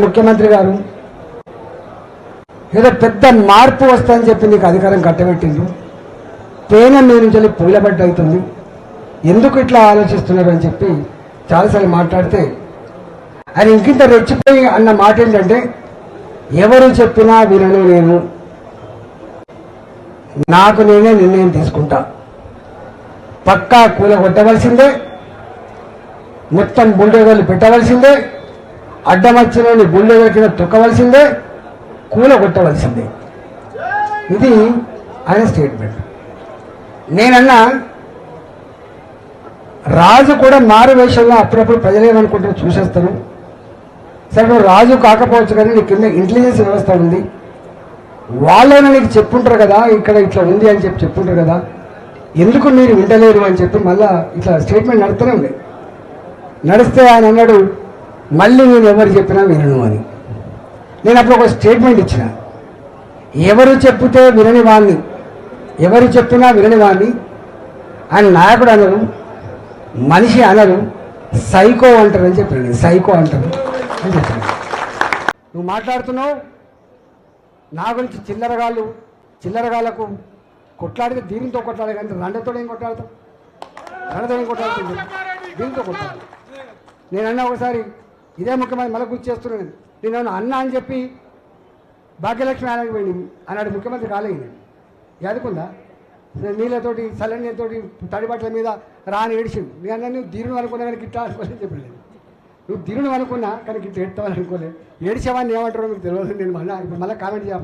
ముఖ్యమంత్రి గారు ఏదో పెద్ద మార్పు వస్తుందని చెప్పి నీకు అధికారం కట్టబెట్టిండు. తేనె మీరు నుంచి పూలబడ్డ అవుతుంది, ఎందుకు ఇట్లా ఆలోచిస్తున్నారు అని చెప్పి చాలాసార్లు మాట్లాడితే ఆయన ఇంకింత రెచ్చిపోయి అన్న మాట ఏంటంటే, ఎవరు చెప్పినా వినను, నేను నాకు నేనే నిర్ణయం తీసుకుంటా, పక్కా కూలగొట్టవలసిందే, మొత్తం బుల్డోజర్లు పెట్టవలసిందే, అడ్డమచ్చినోని బుల్డోజర్ కింద తొక్కవలసిందే, కూలగొట్టవలసిందే. ఇది ఆయన స్టేట్మెంట్. నేనన్నా రాజు కూడా మారు వేషంలో అప్పుడప్పుడు ప్రజలేమనుకుంటారో చూసేస్తాను. సరే నువ్వు రాజు కాకపోవచ్చు కానీ నీ కింద ఇంటెలిజెన్స్ వ్యవస్థ ఉంది, వాళ్ళైనా నీకు చెప్పుంటారు కదా ఇక్కడ ఇట్లా ఉంది అని చెప్పి చెప్పుంటారు కదా, ఎందుకు మీరు వింటలేరు అని చెప్పి మళ్ళా ఇట్లా స్టేట్మెంట్ నడుస్తూనే ఉంది. నడిస్తే ఆయన అన్నాడు, మళ్ళీ నేను ఎవరు చెప్పినా వినను అని. నేను అప్పుడు ఒక స్టేట్మెంట్ ఇచ్చిన, ఎవరు చెప్తే వినని వాడిని, ఎవరు చెప్పినా వినని వాడిని ఆయన నాయకుడు అనరు, మనిషి అనరు, సైకో అంటారు అని చెప్పాను. సైకో అంటారు అని చెప్పాను. నువ్వు మాట్లాడుతున్నావు నా గురించి చిల్లరగాళ్ళకు కొట్లాడితే దీనితో కొట్లాడే కానీ రండతో ఏం కొట్లాడతావు, రండతో ఏం కొట్లాడుతుంది, దీనితో కొట్లాడు. నేనన్నా ఒకసారి ఇదే ముఖ్యమంత్రి మళ్ళీ గుర్తు చేస్తున్నాను, నేను అన్న అని చెప్పి భాగ్యలక్ష్మి ఆయనకి పోయింది అన్నాడు ముఖ్యమంత్రి కాలేదు. ఎదుకుందా నీళ్ళతోటి చల్లనీళ్ళతోటి తడిబట్టల మీద రాని ఏడిచింది. నేను అన్నా నువ్వు ధీరును అనుకున్నా కానీ గిట్ట అనుకోలేదు చెప్పలేదు. నువ్వు ధీరును అనుకున్నా కానీ గిట్ట ఎడతావని అనుకోలేదు. ఏడిచేవాడిని ఏమంటారో మీకు తెలియదు. నేను మళ్ళీ కామెంట్ చేయాలి.